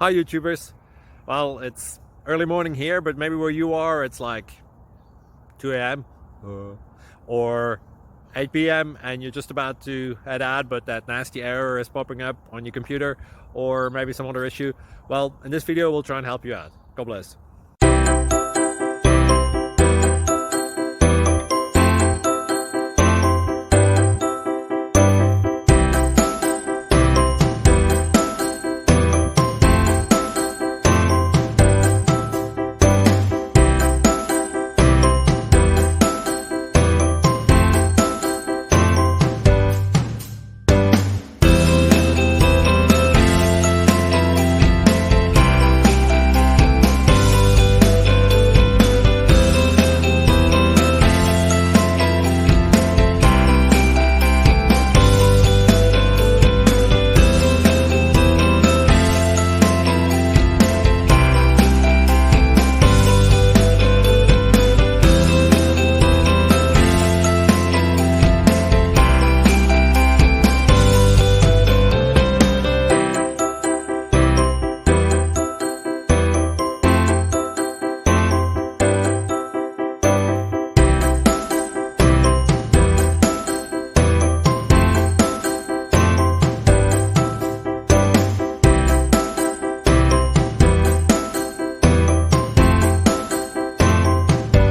Hi YouTubers. Well, it's early morning here, but maybe where you are it's like 2 a.m. or 8 p.m. and you're just about to head out, but that nasty error is popping up on your computer, or maybe some other issue. Well, in this video we'll try and help you out. God bless.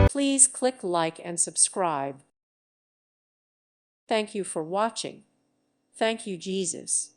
Please click like and subscribe. Thank you for watching. Thank you, Jesus.